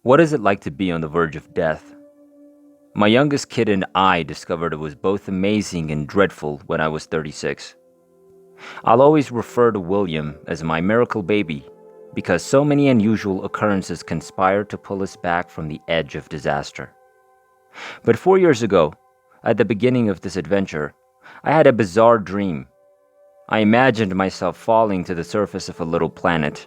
What is it like to be on the verge of death? My youngest kid and I discovered it was both amazing and dreadful when I was 36. I'll always refer to William as my miracle baby because so many unusual occurrences conspire to pull us back from the edge of disaster. But 4 years ago, at the beginning of this adventure, I had a bizarre dream. I imagined myself falling to the surface of a little planet,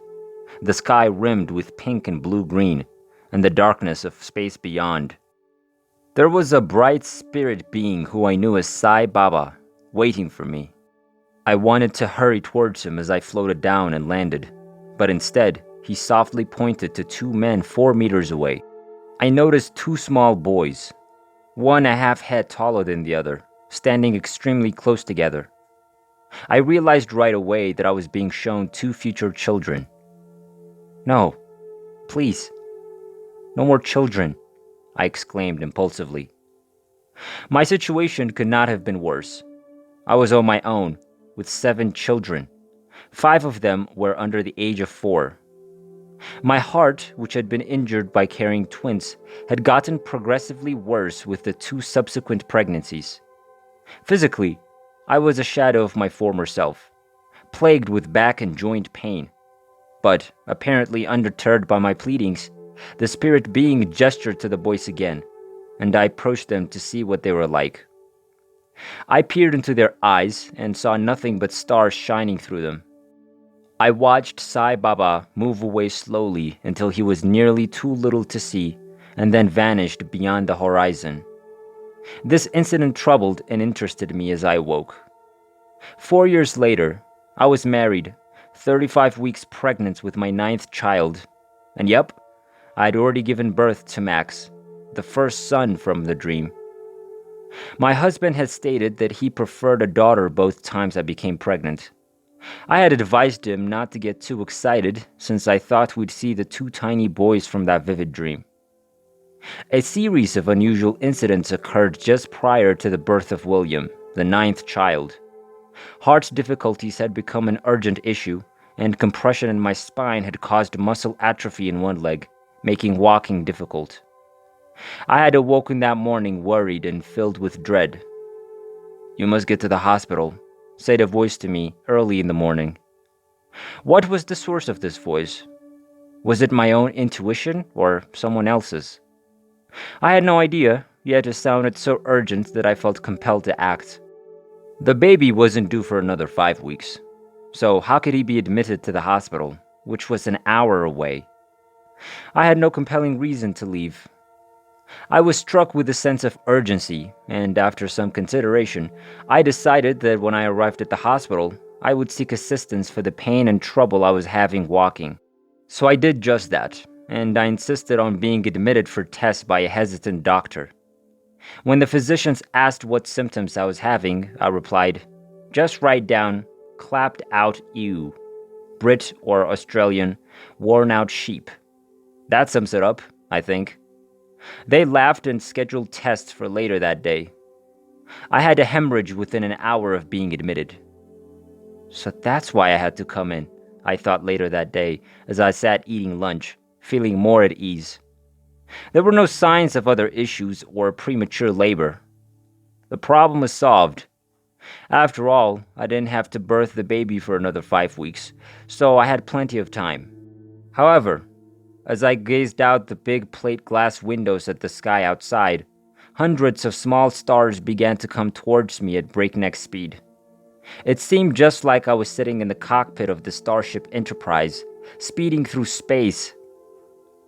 the sky rimmed with pink and blue-green, and the darkness of space beyond. There was a bright spirit being who I knew as Sai Baba waiting for me. I wanted to hurry towards him as I floated down and landed, but instead, he softly pointed to two men 4 meters away. I noticed two small boys, one a half head taller than the other, standing extremely close together. I realized right away that I was being shown two future children. No, please, no more children, I exclaimed impulsively. My situation could not have been worse. I was on my own, with 7 children. 5 of them were under the age of 4. My heart, which had been injured by carrying twins, had gotten progressively worse with the 2 subsequent pregnancies. Physically, I was a shadow of my former self, plagued with back and joint pain. But, apparently undeterred by my pleadings, the spirit being gestured to the boys again, and I approached them to see what they were like. I peered into their eyes and saw nothing but stars shining through them. I watched Sai Baba move away slowly until he was nearly too little to see, and then vanished beyond the horizon. This incident troubled and interested me as I awoke. 4 years later, I was married, 35 weeks pregnant with my 9th child, and yep, I had already given birth to Max, the first son from the dream. My husband had stated that he preferred a daughter both times I became pregnant. I had advised him not to get too excited since I thought we'd see the 2 tiny boys from that vivid dream. A series of unusual incidents occurred just prior to the birth of William, the 9th child. Heart difficulties had become an urgent issue, and compression in my spine had caused muscle atrophy in one leg, making walking difficult. I had awoken that morning worried and filled with dread. "You must get to the hospital," said a voice to me early in the morning. What was the source of this voice? Was it my own intuition or someone else's? I had no idea, yet it sounded so urgent that I felt compelled to act. The baby wasn't due for another 5 weeks, so how could he be admitted to the hospital, which was an hour away? I had no compelling reason to leave. I was struck with a sense of urgency, and after some consideration, I decided that when I arrived at the hospital, I would seek assistance for the pain and trouble I was having walking. So I did just that, and I insisted on being admitted for tests by a hesitant doctor. When the physicians asked what symptoms I was having, I replied, "Just write down, clapped out ewe, Brit or Australian, worn out sheep. That sums it up, I think." They laughed and scheduled tests for later that day. I had a hemorrhage within an hour of being admitted. So that's why I had to come in, I thought later that day as I sat eating lunch, feeling more at ease. There were no signs of other issues or premature labor. The problem was solved. After all, I didn't have to birth the baby for another 5 weeks, so I had plenty of time. However, as I gazed out the big plate glass windows at the sky outside, hundreds of small stars began to come towards me at breakneck speed. It seemed just like I was sitting in the cockpit of the Starship Enterprise, speeding through space.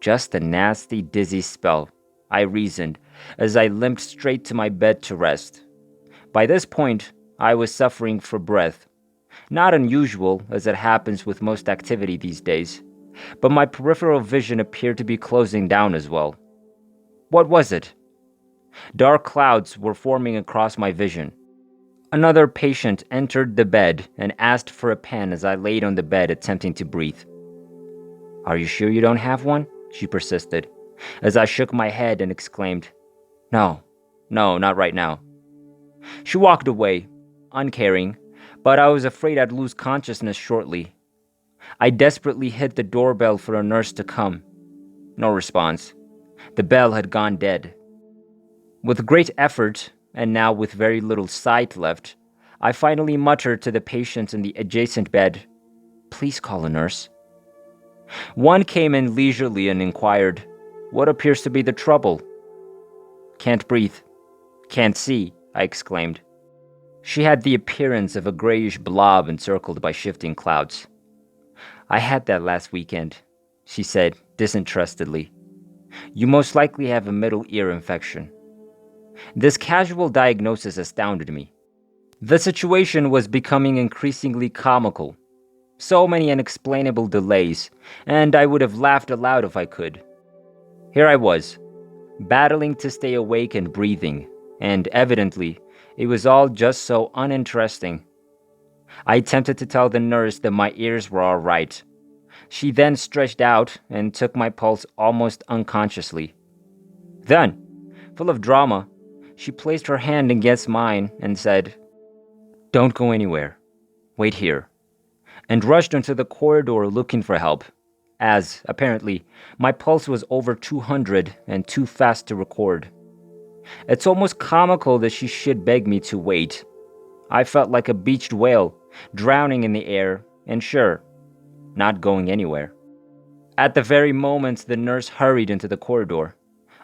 Just a nasty, dizzy spell, I reasoned, as I limped straight to my bed to rest. By this point, I was suffering for breath. Not unusual, as it happens with most activity these days, but my peripheral vision appeared to be closing down as well. What was it? Dark clouds were forming across my vision. Another patient entered the bed and asked for a pen as I laid on the bed attempting to breathe. "Are you sure you don't have one?" she persisted, as I shook my head and exclaimed, No, not right now." She walked away, uncaring, but I was afraid I'd lose consciousness shortly. I desperately hit the doorbell for a nurse to come. No response. The bell had gone dead. With great effort, and now with very little sight left, I finally muttered to the patients in the adjacent bed, "Please call a nurse." One came in leisurely and inquired, "What appears to be the trouble?" "Can't breathe. Can't see," I exclaimed. She had the appearance of a grayish blob encircled by shifting clouds. "I had that last weekend," she said disinterestedly. "You most likely have a middle ear infection." This casual diagnosis astounded me. The situation was becoming increasingly comical. So many unexplainable delays, and I would have laughed aloud if I could. Here I was, battling to stay awake and breathing, and evidently, it was all just so uninteresting. I attempted to tell the nurse that my ears were all right. She then stretched out and took my pulse almost unconsciously. Then, full of drama, she placed her hand against mine and said, "Don't go anywhere. Wait here," and rushed into the corridor looking for help, as, apparently, my pulse was over 200 and too fast to record. It's almost comical that she should beg me to wait. I felt like a beached whale, drowning in the air, and sure, not going anywhere. At the very moment the nurse hurried into the corridor,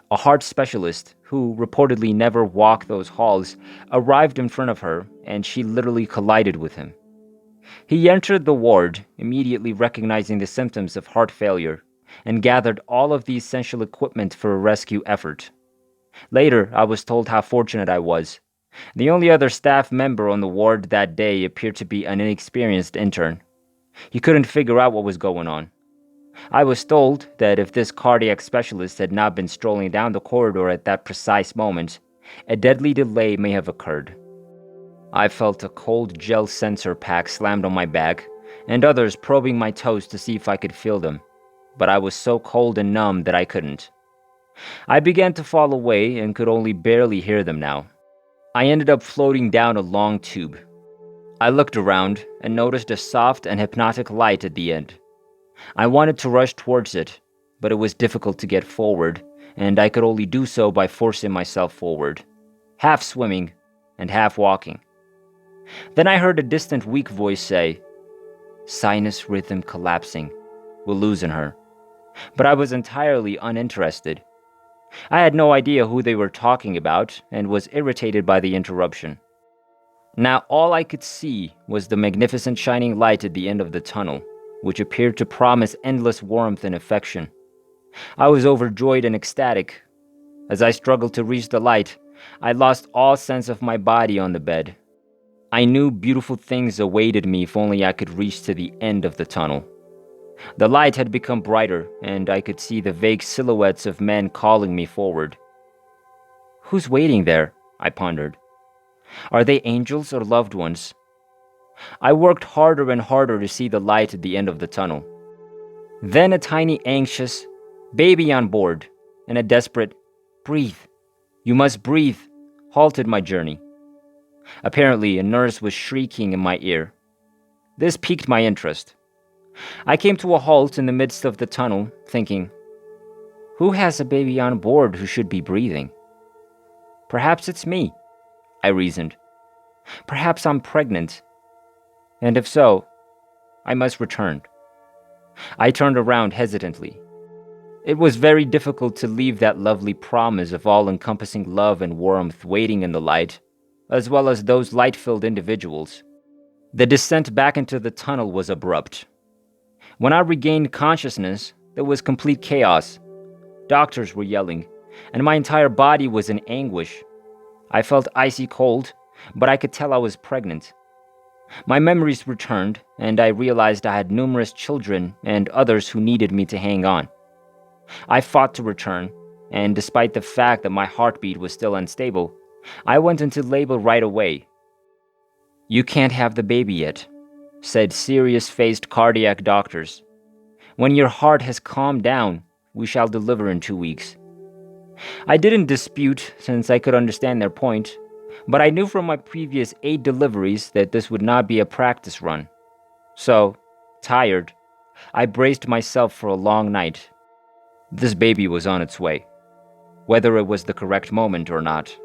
a heart specialist, who reportedly never walked those halls, arrived in front of her, and she literally collided with him. He entered the ward, immediately recognizing the symptoms of heart failure, and gathered all of the essential equipment for a rescue effort. Later, I was told how fortunate I was. The only other staff member on the ward that day appeared to be an inexperienced intern. He couldn't figure out what was going on. I was told that if this cardiac specialist had not been strolling down the corridor at that precise moment, a deadly delay may have occurred. I felt a cold gel sensor pack slammed on my back, and others probing my toes to see if I could feel them, but I was so cold and numb that I couldn't. I began to fall away and could only barely hear them now. I ended up floating down a long tube. I looked around and noticed a soft and hypnotic light at the end. I wanted to rush towards it, but it was difficult to get forward, and I could only do so by forcing myself forward, half swimming and half walking. Then I heard a distant weak voice say, "Sinus rhythm collapsing. We're losing her." But I was entirely uninterested. I had no idea who they were talking about and was irritated by the interruption. Now all I could see was the magnificent shining light at the end of the tunnel, which appeared to promise endless warmth and affection. I was overjoyed and ecstatic. As I struggled to reach the light, I lost all sense of my body on the bed. I knew beautiful things awaited me if only I could reach to the end of the tunnel. The light had become brighter, and I could see the vague silhouettes of men calling me forward. Who's waiting there? I pondered. Are they angels or loved ones? I worked harder and harder to see the light at the end of the tunnel. Then a tiny anxious, "Baby on board," and a desperate, "Breathe, you must breathe," halted my journey. Apparently, a nurse was shrieking in my ear. This piqued my interest. I came to a halt in the midst of the tunnel, thinking, who has a baby on board who should be breathing? Perhaps it's me, I reasoned. Perhaps I'm pregnant. And if so, I must return. I turned around hesitantly. It was very difficult to leave that lovely promise of all-encompassing love and warmth waiting in the light, as well as those light-filled individuals. The descent back into the tunnel was abrupt. When I regained consciousness, there was complete chaos. Doctors were yelling, and my entire body was in anguish. I felt icy cold, but I could tell I was pregnant. My memories returned, and I realized I had numerous children and others who needed me to hang on. I fought to return, and despite the fact that my heartbeat was still unstable, I went into labor right away. "You can't have the baby yet," said serious-faced cardiac doctors. "When your heart has calmed down, we shall deliver in 2 weeks." I didn't dispute since I could understand their point, but I knew from my previous 8 deliveries that this would not be a practice run. So, tired, I braced myself for a long night. This baby was on its way, whether it was the correct moment or not.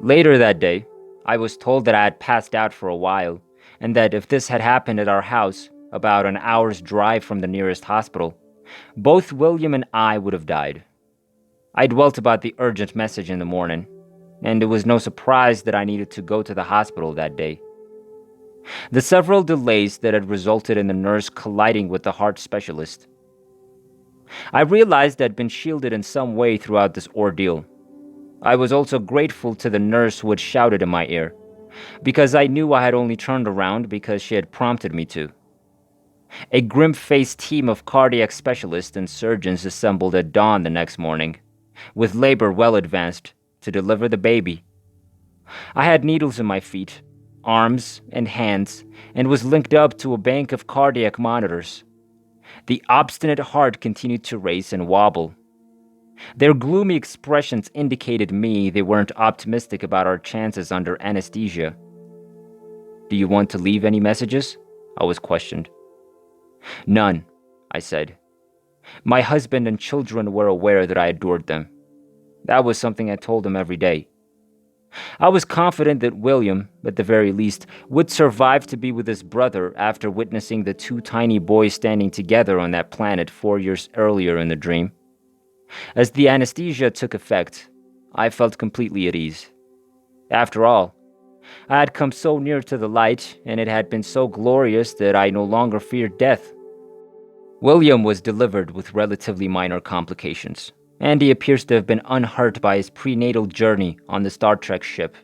Later that day, I was told that I had passed out for a while, and that if this had happened at our house, about an hour's drive from the nearest hospital, both William and I would have died. I dwelt about the urgent message in the morning, and it was no surprise that I needed to go to the hospital that day. The several delays that had resulted in the nurse colliding with the heart specialist. I realized I'd been shielded in some way throughout this ordeal. I was also grateful to the nurse who had shouted in my ear, because I knew I had only turned around because she had prompted me to. A grim-faced team of cardiac specialists and surgeons assembled at dawn the next morning, with labor well advanced, to deliver the baby. I had needles in my feet, arms, and hands, and was linked up to a bank of cardiac monitors. The obstinate heart continued to race and wobble. Their gloomy expressions indicated me they weren't optimistic about our chances under anesthesia. "Do you want to leave any messages?" I was questioned. "None," I said. My husband and children were aware that I adored them. That was something I told them every day. I was confident that William, at the very least, would survive to be with his brother after witnessing the two tiny boys standing together on that planet 4 years earlier in the dream. As the anesthesia took effect, I felt completely at ease. After all, I had come so near to the light, and it had been so glorious that I no longer feared death. William was delivered with relatively minor complications, and he appears to have been unhurt by his prenatal journey on the Star Trek ship